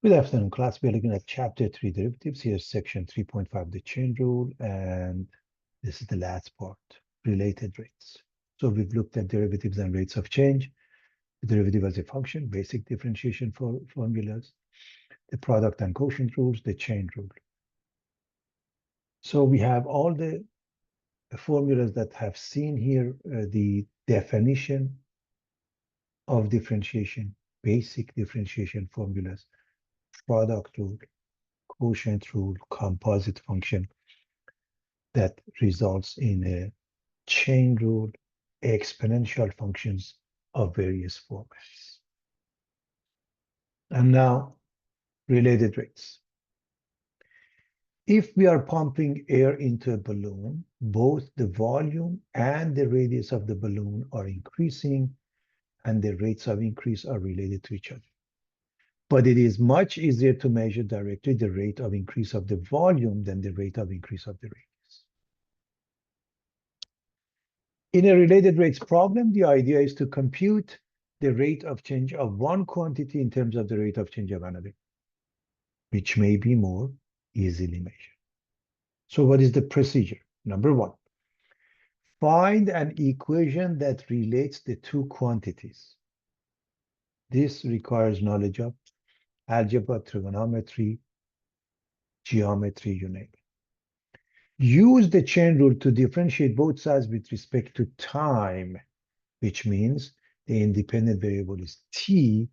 Good afternoon, class. We're looking at chapter 3 derivatives. Here's section 3.5, the chain rule, and this is the last part, related rates. So we've looked at derivatives and rates of change, the derivative as a function, basic differentiation for formulas, the product and quotient rules, the chain rule. So we have all the formulas that have seen here, the definition of differentiation, basic differentiation formulas, product rule, quotient rule, composite function that results in a chain rule, exponential functions of various formats. And now, related rates. If we are pumping air into a balloon, both the volume and the radius of the balloon are increasing, and the rates of increase are related to each other. But it is much easier to measure directly the rate of increase of the volume than the rate of increase of the radius. In a related rates problem, the idea is to compute the rate of change of one quantity in terms of the rate of change of another, which may be more easily measured. So what is the procedure? Number one, find an equation that relates the two quantities. This requires knowledge of algebra, trigonometry, geometry, you name it. Use the chain rule to differentiate both sides with respect to time, which means the independent variable is t,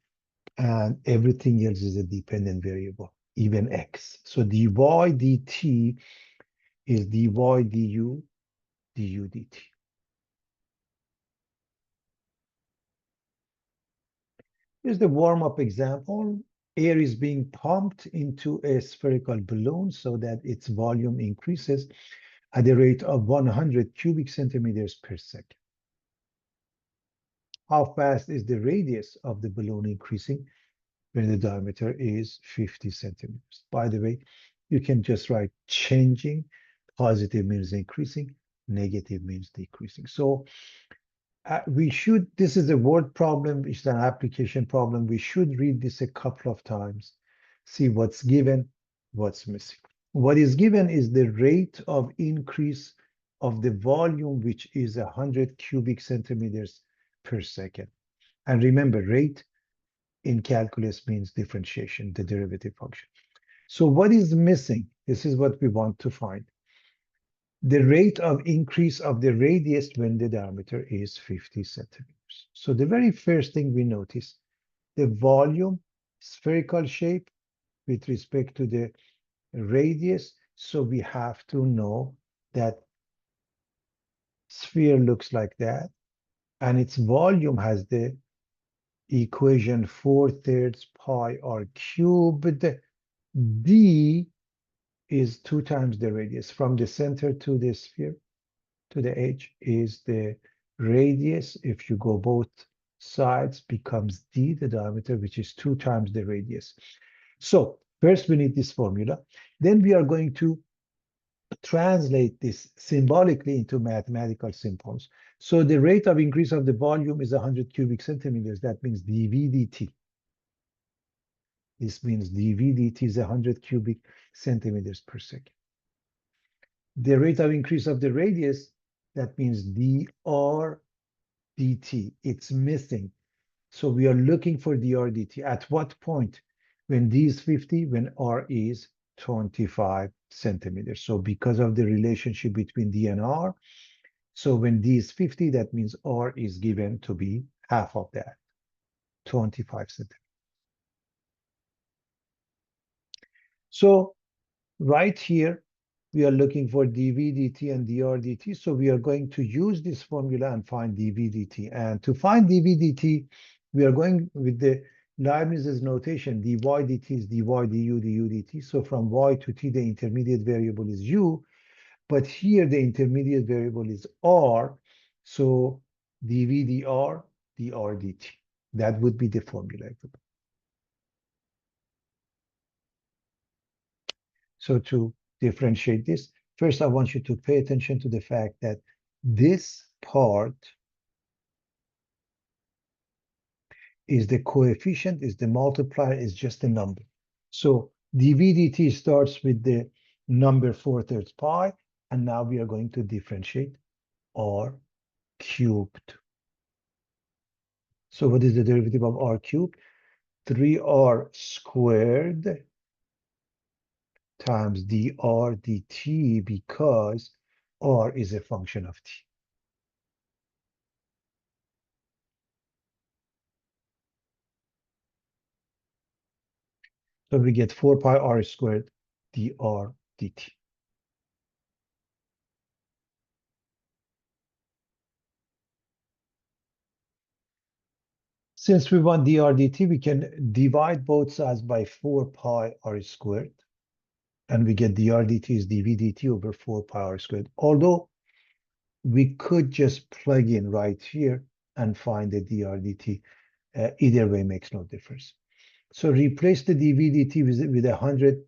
and everything else is a dependent variable, even x. So dy dt is dy du, du dt. Here's the warm-up example. Air is being pumped into a spherical balloon so that its volume increases at a rate of 100 cubic centimeters per second. How fast is the radius of the balloon increasing when the diameter is 50 centimeters? By the way, you can just write changing. Positive means increasing, negative means decreasing. So this is a word problem, it's an application problem. We should read this a couple of times, see what's given, what's missing. What is given is the rate of increase of the volume, which is 100 cubic centimeters per second. And remember, rate in calculus means differentiation, the derivative function. So what is missing? This is what we want to find. The rate of increase of the radius when the diameter is 50 centimeters. So the very first thing we notice, the volume, spherical shape with respect to the radius. So we have to know that sphere looks like that, and its volume has the equation 4/3 pi r cubed. D is 2 times the radius. From the center to the sphere, to the edge, is the radius. If you go both sides, becomes d, the diameter, which is 2 times the radius. So first we need this formula. Then we are going to translate this symbolically into mathematical symbols. So the rate of increase of the volume is 100 cubic centimeters. That means dV dt. This means dV dt is 100 cubic centimeters per second. The rate of increase of the radius, that means dr dt. It's missing. So we are looking for dr dt. At what point? When d is 50, when r is 25 centimeters. So because of the relationship between d and r, so when d is 50, that means r is given to be half of that, 25 centimeters. So right here, we are looking for dV dt and dr dt. So we are going to use this formula and find dV dt. And to find dV dt, we are going with the Leibniz's notation. Dy dt is dy du du dt. So from y to t, the intermediate variable is u. But here, the intermediate variable is r. So dV dr, dr dt. That would be the formula. So to differentiate this, first I want you to pay attention to the fact that this part is the coefficient, is the multiplier, is just a number. So dv dt starts with the number 4/3 pi, and now we are going to differentiate r cubed. So what is the derivative of r cubed? 3r squared times dr dt, because r is a function of t. So we get 4 pi r squared dr dt. Since we want dr dt, we can divide both sides by 4 pi r squared, and we get dr dt is dv dt over 4 pi r squared. Although we could just plug in right here and find the dr dt. Either way makes no difference. So replace the dv dt with 100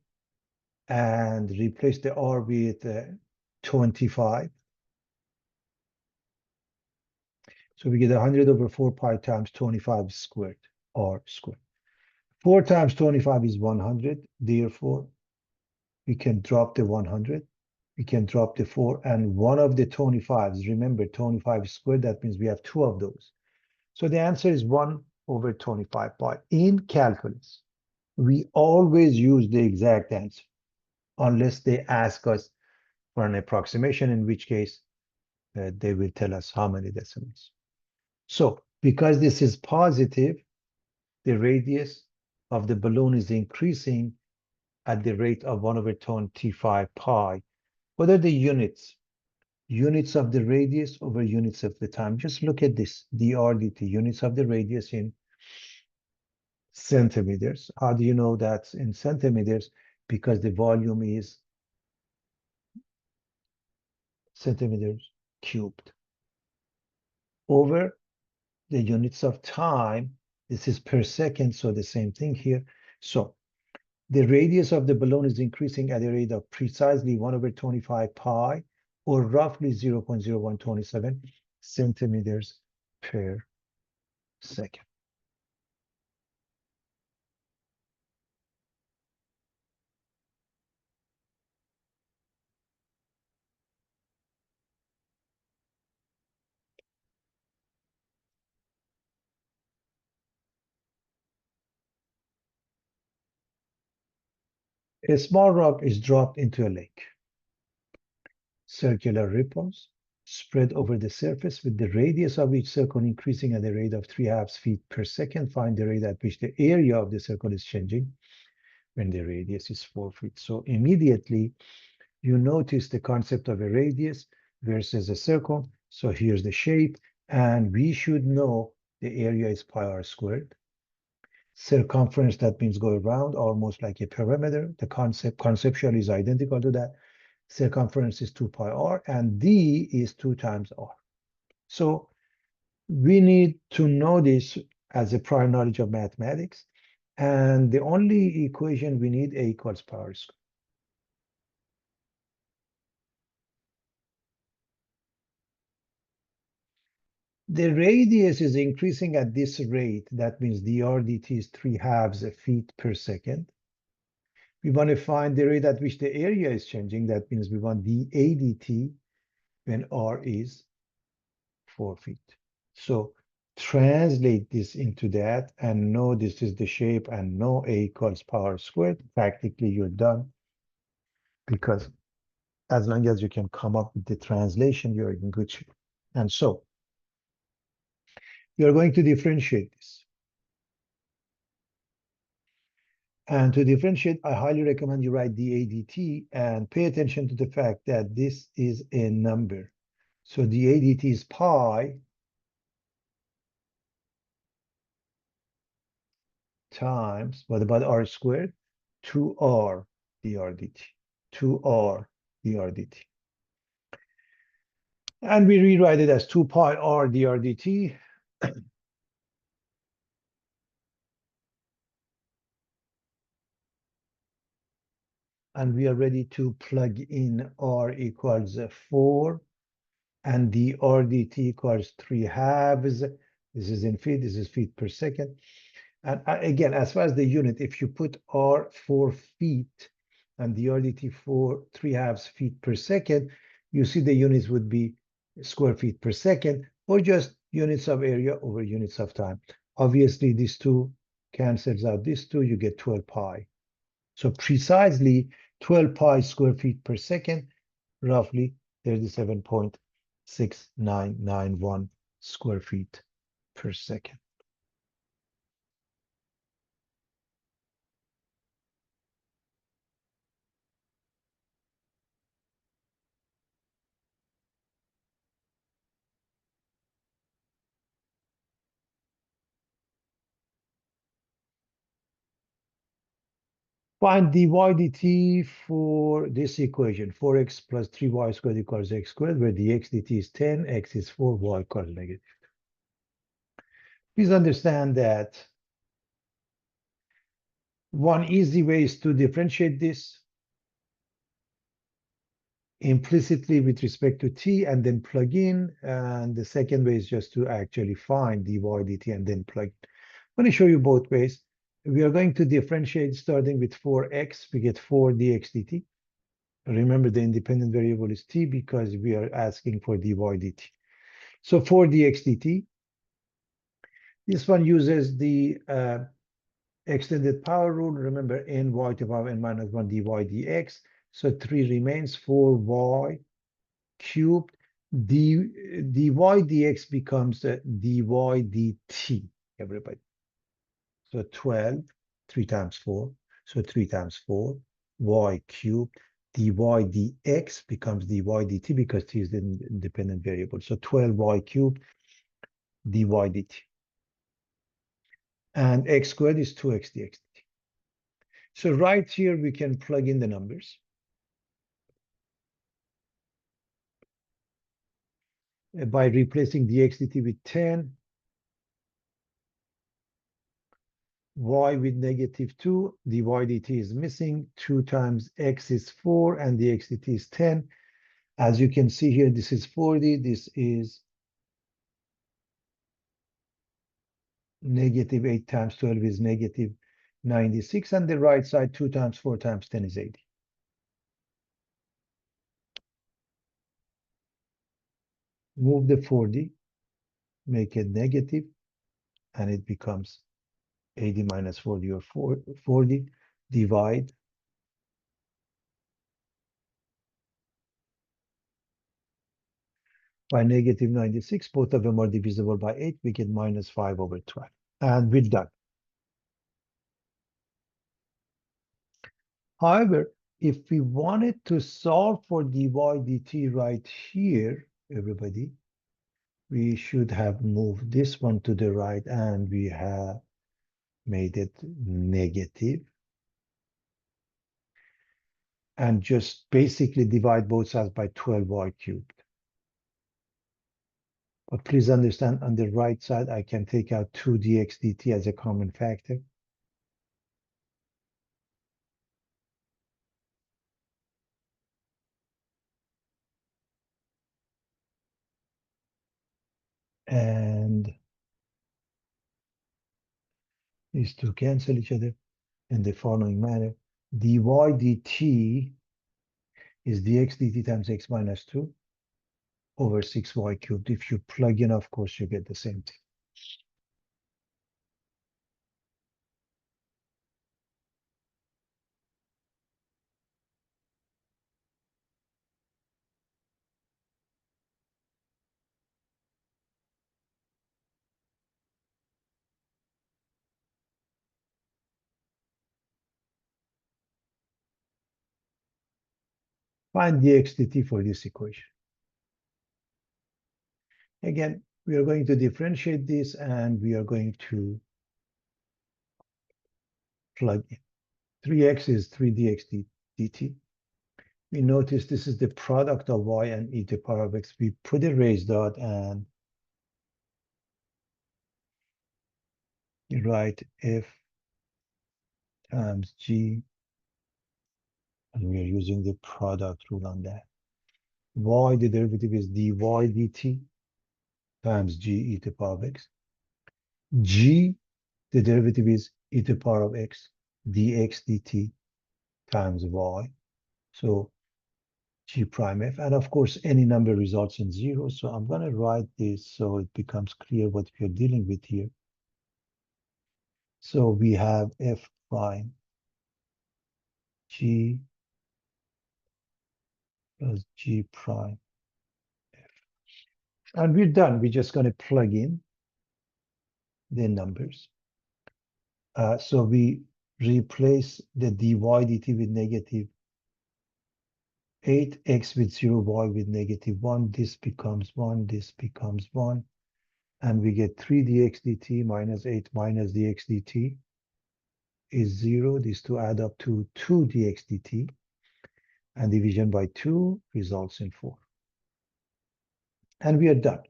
and replace the r with 25. So we get 100 over 4 pi times 25 squared, r squared. 4 times 25 is 100. Therefore, we can drop the 100. We can drop the 4. And one of the 25s, remember 25 squared, that means we have two of those. So the answer is 1 over 25 pi. In calculus, we always use the exact answer, unless they ask us for an approximation, in which case they will tell us how many decimals. So because this is positive, the radius of the balloon is increasing at the rate of 1 over 25 pi. What are the units? Units of the radius over units of the time. Just look at this, dr dt, units of the radius in centimeters. How do you know that's in centimeters? Because the volume is centimeters cubed. Over the units of time, this is per second, so the same thing here. So the radius of the balloon is increasing at a rate of precisely 1 over 25 pi, or roughly 0.0127 centimeters per second. A small rock is dropped into a lake. Circular ripples spread over the surface, with the radius of each circle increasing at a rate of 3/2 feet per second. Find the rate at which the area of the circle is changing when the radius is 4 feet. So immediately you notice the concept of a radius versus a circle. So here's the shape, and we should know the area is pi r squared. Circumference, that means go around, almost like a perimeter. The concept conceptually is identical to that. Circumference is 2 pi r, and d is 2 times r. So we need to know this as a prior knowledge of mathematics. And the only equation we need, a equals pi r squared. The radius is increasing at this rate. That means dr dt is 3/2 feet per second. We want to find the rate at which the area is changing. That means we want dA dt when r is 4 feet. So translate this into that and know this is the shape and know a equals pi r squared. Practically, you're done, because as long as you can come up with the translation, you're in good shape. And so you're going to differentiate this. And to differentiate, I highly recommend you write dA dt and pay attention to the fact that this is a number. So dA dt is pi times, what about r squared? 2r dr dt. 2r dr dt. And we rewrite it as 2 pi r dr dt. And we are ready to plug in r equals 4 and dr dt equals 3/2. This is in feet, this is feet per second. And again, as far as the unit, if you put R 4 feet and the RDT for 3/2 feet per second, you see the units would be square feet per second, or just units of area over units of time. Obviously, these two cancels out these two, you get 12 pi. So precisely 12 pi square feet per second, roughly 37.6991 square feet per second. Find dy dt for this equation, 4x plus 3y squared equals x squared, where the x dt is 10, x is 4, y equals negative. Please understand that one easy way is to differentiate this implicitly with respect to t and then plug in. And the second way is just to actually find dy dt and then plug in. I'm going to show you both ways. We are going to differentiate starting with 4x. We get 4 dx dt. Remember, the independent variable is t because we are asking for dy dt. So 4 dx dt. This one uses the extended power rule. Remember, n y to the power n minus 1 dy dx. So 3 remains, 4y cubed. dy dx becomes dy dt, everybody. So 12, 3 times 4. So 3 times 4, y cubed. Dy dx becomes dy dt because t is the independent variable. So 12y cubed dy dt. And x squared is 2x dx dt. So right here, we can plug in the numbers. By replacing dx dt with 10, y with negative 2, dy dt is missing. 2 times x is 4, and dx dt is 10. As you can see here, this is 40, this is negative 8 times 12 is negative 96, and the right side, 2 times 4 times 10 is 80. Move the 40, make it negative, and it becomes 80 minus 40 or 40, divide by negative 96. Both of them are divisible by 8. We get minus 5 over 12. And we're done. However, if we wanted to solve for dy dt right here, everybody, we should have moved this one to the right, and we have made it negative. And just basically divide both sides by 12y cubed. But please understand, on the right side, I can take out 2 dx dt as a common factor. And these two cancel each other in the following manner. dy dt is dx dt times x minus 2 over 6y cubed. If you plug in, of course, you get the same thing. Find dx dt for this equation. Again, we are going to differentiate this, and we are going to plug in. 3x is 3 dx dt. We notice this is the product of y and e to the power of x. We put a raised dot and write f times g, and we are using the product rule on that. Y, the derivative is dy dt times g e to the power of x. G The derivative is e to the power of x dx dt times y. So g prime f. And of course, any number results in 0. So I'm going to write this so it becomes clear what we are dealing with here. So we have f prime g plus g prime f. And we're done. We're just going to plug in the numbers. So we replace the dy dt with negative 8x with 0, y with negative 1. This becomes 1, this becomes 1. And we get 3 dx dt minus 8 minus dx dt is 0. These two add up to 2 dx dt. And division by 2 results in 4. And we are done.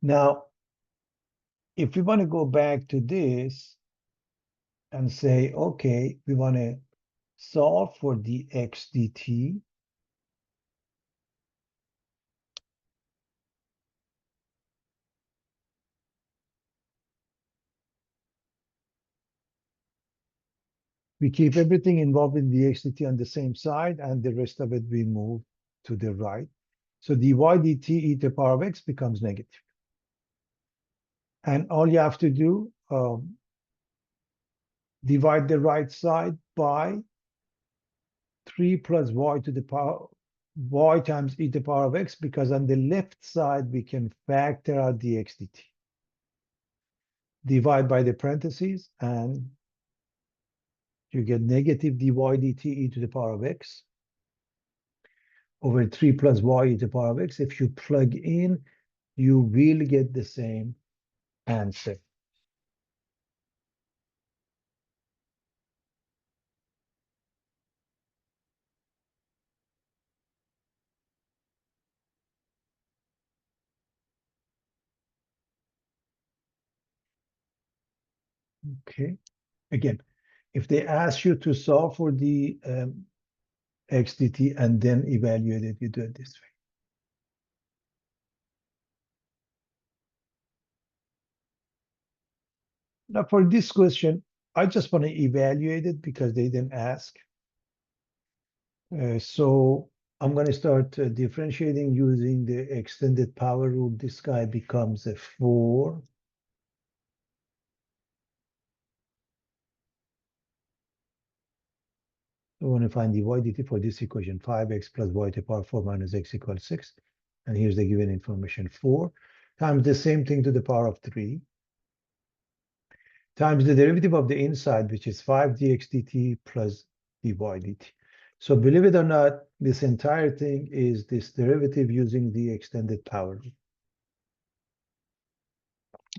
Now, if we want to go back to this and say, okay, we want to solve for dx dt, we keep everything involved in dx dt on the same side, and the rest of it we move to the right. So dy dt e to the power of x becomes negative. And all you have to do, divide the right side by 3 plus y to the power, y times e to the power of x, because on the left side we can factor out dx dt. Divide by the parentheses, and you get negative dy dt e to the power of x over 3 plus y e to the power of x. If you plug in, you will get the same answer. Okay. Again, if they ask you to solve for the x dt and then evaluate it, you do it this way. Now, for this question, I just want to evaluate it because they didn't ask. So I'm going to start differentiating using the extended power rule. This guy becomes a 4. We want to find dy dt for this equation, 5x plus y to the power 4 minus x equals 6. And here's the given information, 4 times the same thing to the power of 3 times the derivative of the inside, which is 5 dx dt plus dy dt. So believe it or not, this entire thing is this derivative using the extended power rule.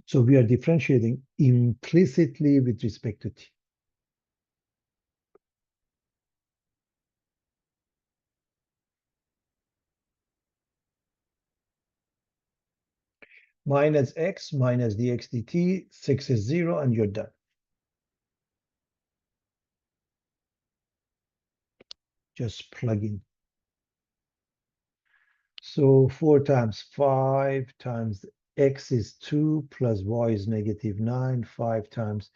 So we are differentiating implicitly with respect to t. Minus x minus dx dt, 6 is 0, and you're done. Just plug in. So 4 times 5 times x is 2 plus y is negative 9. 5 times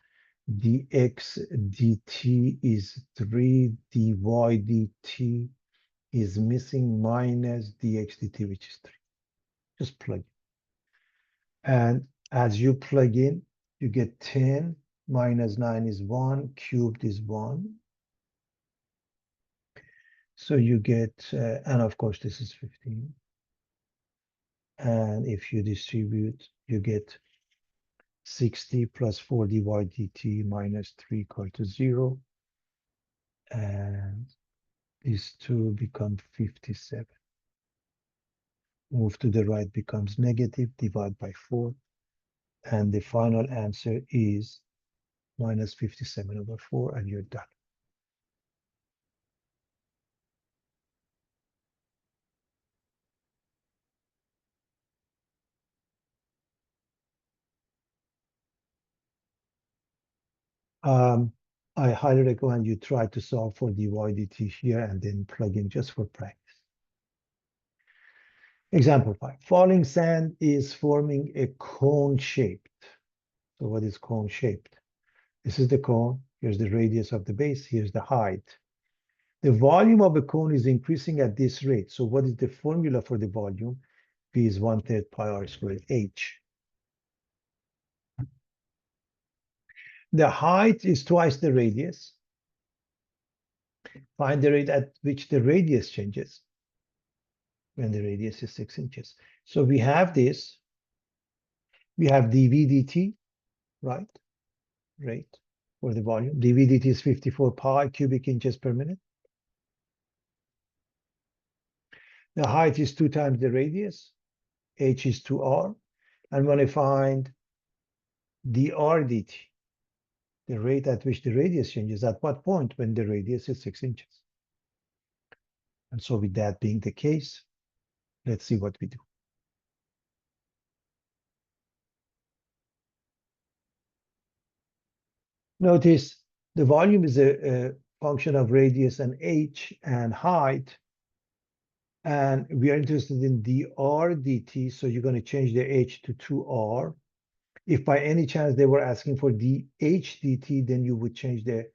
dx dt is 3. dy dt is missing minus dx dt, which is 3. Just plug in. And as you plug in, you get 10 minus 9 is 1, cubed is 1. So you get, and of course, this is 15. And if you distribute, you get 60 plus 4 dy dt minus 3 equal to 0. And these two become 57. Move to the right becomes negative, divide by 4. And the final answer is minus 57 over 4, and you're done. I highly recommend you try to solve for dy dt here and then plug in just for practice. Example 5. Falling sand is forming a cone shape. So what is cone shaped? This is the cone. Here's the radius of the base. Here's the height. The volume of a cone is increasing at this rate. So what is the formula for the volume? V is 1/3 pi r squared h. The height is twice the radius. Find the rate at which the radius changes when the radius is 6 inches. So we have this. We have dV dt, right? Rate for the volume. dV dt is 54 pi cubic inches per minute. The height is 2 times the radius. H is 2r. And when I find dr dt, the rate at which the radius changes, at what point when the radius is 6 inches? And so with that being the case, let's see what we do. Notice the volume is a function of radius and h and height. And we are interested in dr dt, so you're going to change the h to 2r. If by any chance they were asking for dh dt, then you would change the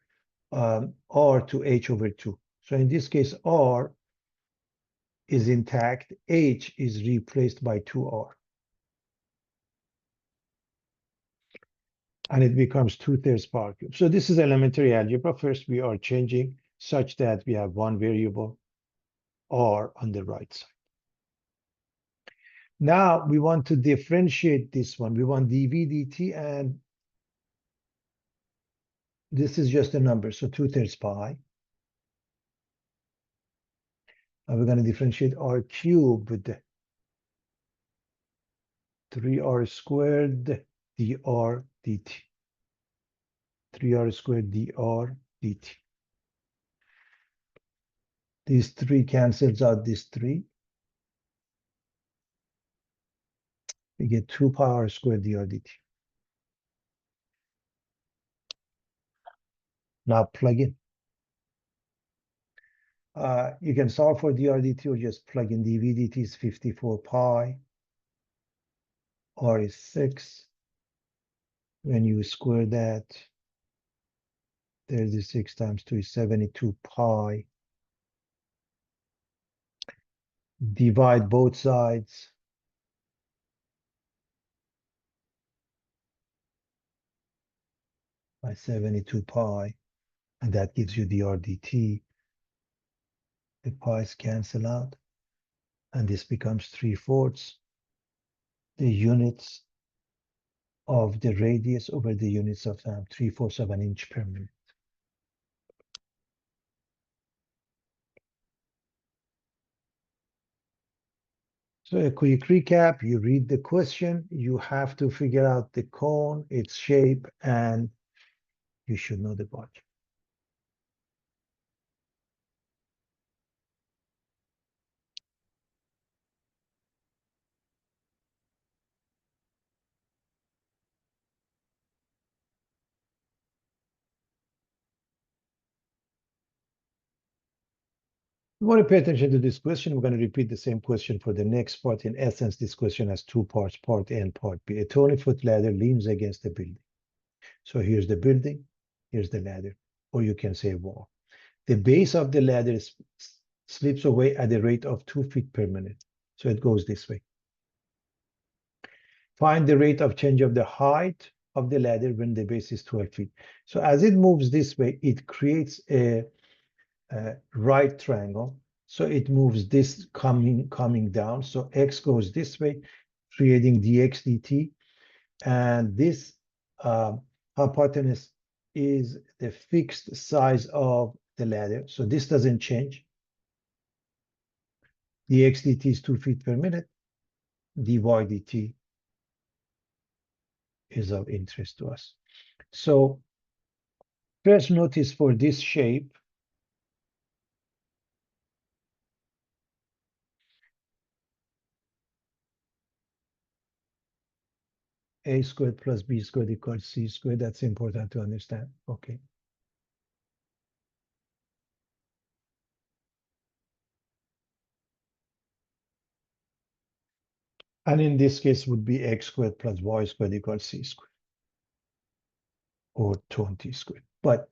r to h over 2. So in this case, r is intact, h is replaced by 2r. And it becomes 2/3 power cube. So this is elementary algebra. First, we are changing such that we have one variable, r, on the right side. Now we want to differentiate this one. We want dV dt, and this is just a number, so 2/3 pi. And we're going to differentiate r cubed with 3r squared dr dt. 3r squared dr dt. These 3 cancels out this 3. We get 2 pi r squared dr dt. Now plug in. You can solve for dr dt or just plug in dV dt is 54 pi. R is 6. When you square that, 36 times 2 is 72 pi. Divide both sides. By 72 pi. And that gives you dr dt. The pi's cancel out. And this becomes 3/4. The units of the radius over the units of time, 3/4 of an inch per minute. So a quick recap, you read the question, you have to figure out the cone, its shape, and you should know the volume. You want to pay attention to this question. We're going to repeat the same question for the next part. In essence, this question has 2 parts, part A and part B. A 20-foot ladder leans against the building. So here's the building, here's the ladder, or you can say wall. The base of the ladder slips away at a rate of 2 feet per minute. So it goes this way. Find the rate of change of the height of the ladder when the base is 12 feet. So as it moves this way, it creates a right triangle. So it moves this coming down. So x goes this way, creating dx dt. And this hypotenuse is the fixed size of the ladder. So this doesn't change. Dx dt is 2 feet per minute. Dy dt is of interest to us. So first notice for this shape, a squared plus b squared equals c squared. That's important to understand. Okay. And in this case would be x squared plus y squared equals c squared. or 20 squared. But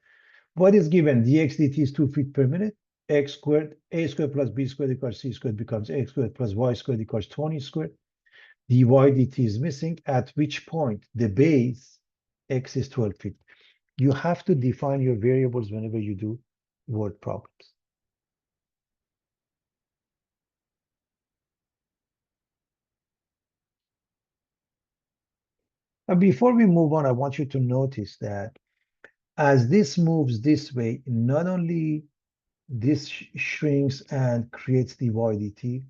what is given? dx dt is 2 feet per minute. X squared, a squared plus b squared equals c squared becomes x squared plus y squared equals 20 squared. dy dt is missing, at which point the base x is 12 feet. You have to define your variables whenever you do word problems. And before we move on, I want you to notice that as this moves this way, not only this shrinks and creates dy dt,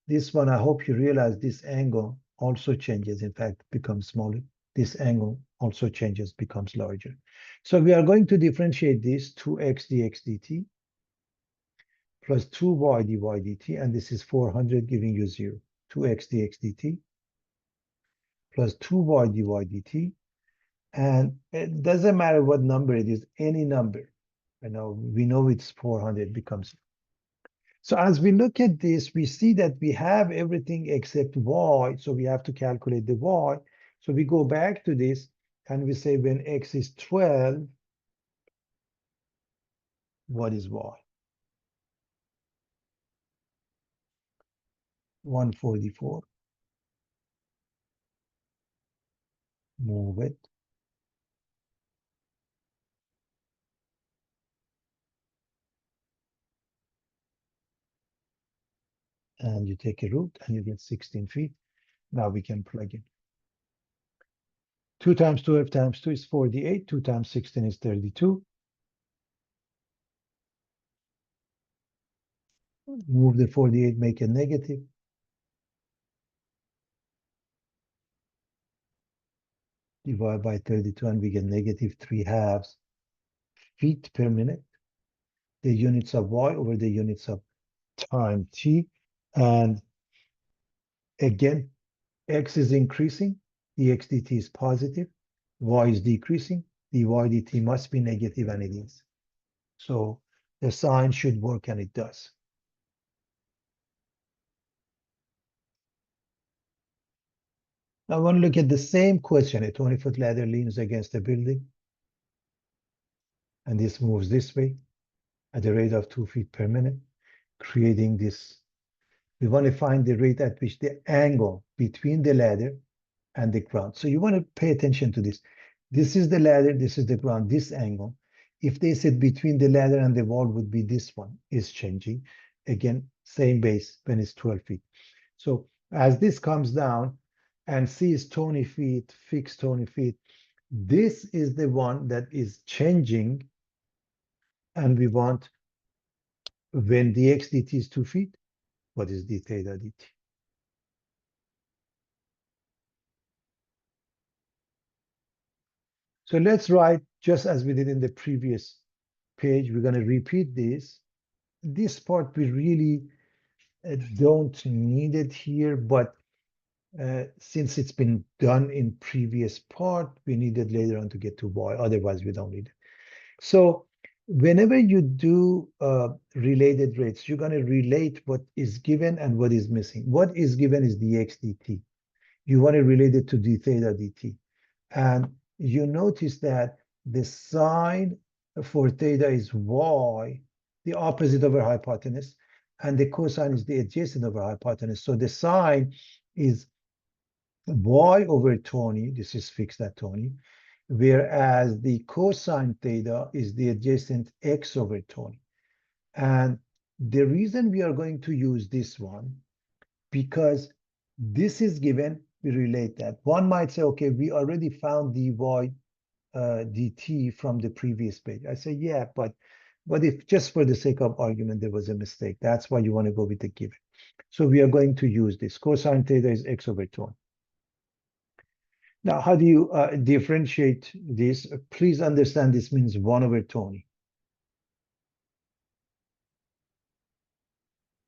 this one, I hope you realize this angle also changes, in fact, becomes smaller. This angle also changes, becomes larger. So we are going to differentiate this 2x dx dt plus 2y dy dt, and this is 400 giving you 0. 2x dx dt plus 2y dy dt, and it doesn't matter what number it is, any number. We know it's 400 becomes. So as we look at this, we see that we have everything except y, so we have to calculate the y. So we go back to this and we say when x is 12, what is y? 144. Move it. And you take a root and you get 16 feet. Now we can plug in. 2 times 12 times 2 is 48. 2 times 16 is 32. Move the 48, make a negative. Divide by 32 and we get negative 3/2 feet per minute. The units of y over the units of time t. And again, x is increasing, dx dt is positive, y is decreasing, dy dt must be negative, and it is. So the sign should work, and it does. Now, I want to look at the same question. A 20-foot ladder leans against a building, and this moves this way at a rate of 2 feet per minute, creating this. We want to find the rate at which the angle between the ladder and the ground. So you want to pay attention to this. This is the ladder, this is the ground, this angle. If they said between the ladder and the wall would be this one, is changing. Again, same base when it's 12 feet. So as this comes down and C is 20 feet, fixed 20 feet, this is the one that is changing. And we want when dx dt is 2 feet, what is d theta dt? So let's write just as we did in the previous page. We're going to repeat this. This part we really don't need it here, but since it's been done in previous part, we need it later on to get to y. Otherwise, we don't need it. So whenever you do related rates, you're going to relate what is given and what is missing. What is given is dx dt. You want to relate it to d theta dt. And you notice that the sign for theta is y, the opposite over hypotenuse, and the cosine is the adjacent over hypotenuse. So the sign is y over 20, this is fixed at 20, whereas the cosine theta is the adjacent x over 20. And the reason we are going to use this one, because this is given, we relate that. One might say, okay, we already found dy dt from the previous page. I say, yeah, but if just for the sake of argument, there was a mistake. That's why you want to go with the given. So we are going to use this. Cosine theta is x over 20. Now, how do you differentiate this? Please understand this means 1 over 20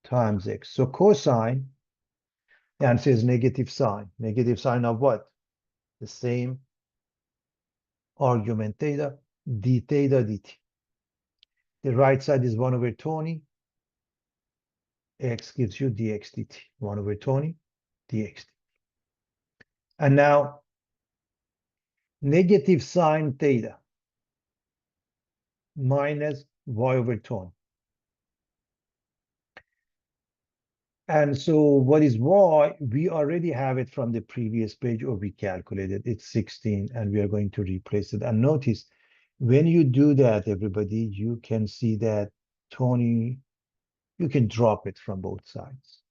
times x. So cosine, the answer is negative sign. Negative sign of what? The same argument theta, d theta dt. The right side is 1 over 20. X gives you dx dt. 1 over 20 dx dt. And now negative sine theta minus y over 20. And so what is y? We already have it from the previous page, or we calculated it's 16, and we are going to replace it. And notice, when you do that, everybody, you can see that 20, you can drop it from both sides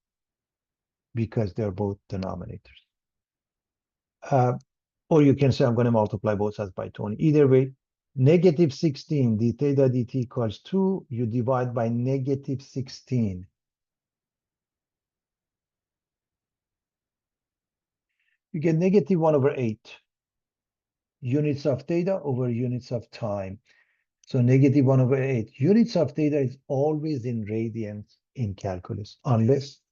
because they're both denominators. Or you can say, I'm going to multiply both sides by 20. Either way, negative 16, d theta dt equals 2. You divide by negative 16. You get negative 1 over 8. Units of theta over units of time. So negative 1 over 8. Units of theta is always in radians in calculus, unless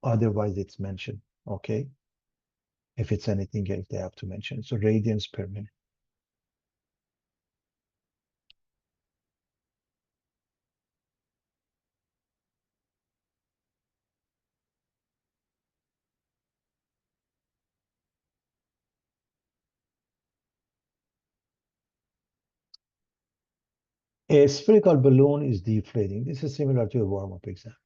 otherwise it's mentioned, okay? If it's anything else, they have to mention. So radians per minute. A spherical balloon is deflating. This is similar to a warm-up example.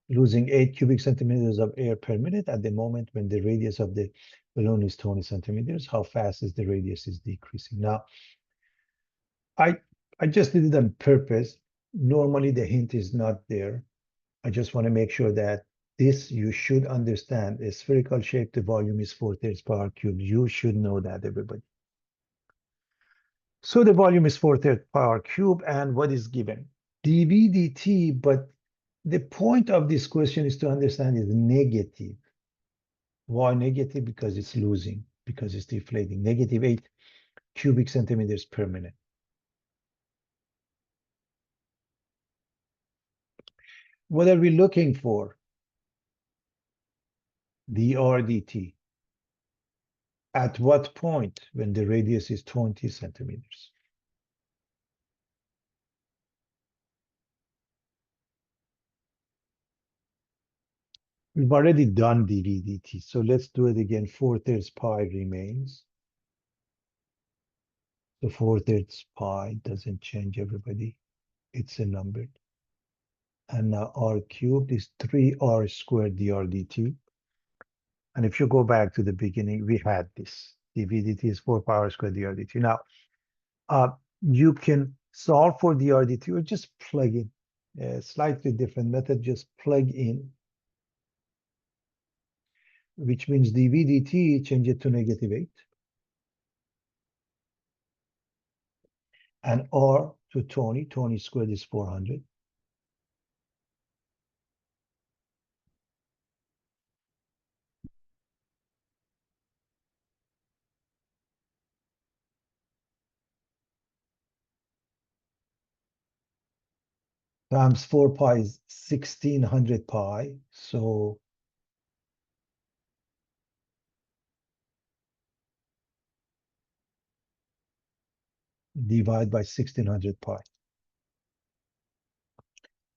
Losing 8 cubic centimeters of air per minute at the moment when the radius of the balloon is 20 centimeters. How fast is the radius is decreasing? Now, I just did it on purpose. Normally the hint is not there. I just want to make sure that this you should understand. A spherical shape, the volume is 4/3 power cubed. You should know that, everybody. So the volume is 4/3 power cube, and what is given? dV dt, but the point of this question is to understand is negative. Why negative? Because it's losing, because it's deflating. Negative 8 cubic centimeters per minute. What are we looking for? dr dt. At what point? When the radius is 20 centimeters. We've already done dV dt, so let's do it again. 4/3 pi remains. So 4/3 pi doesn't change, everybody. It's a number. And now r cubed is 3r squared dr dt. And if you go back to the beginning, we had this. dV dt is 4 pi r squared dr dt. Now, you can solve for dr dt or just plug in. A slightly different method, just plug in, which means dV dt, change it to negative 8. And r to 20, 20 squared is 400. Times 4 pi is 1600 pi. So divide by 1600 pi.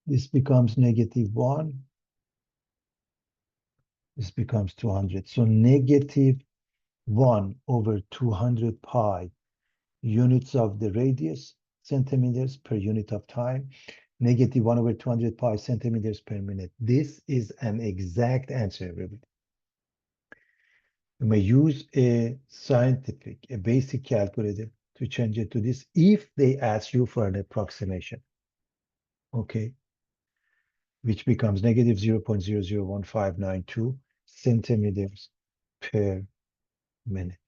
This becomes negative 1. This becomes 200. So negative 1 over 200 pi, units of the radius, centimeters per unit of time, negative 1 over 200 pi centimeters per minute. This is an exact answer, everybody. You may use a scientific, a basic calculator to change it to this if they ask you for an approximation. Okay, which becomes negative 0.001592 centimeters per minute.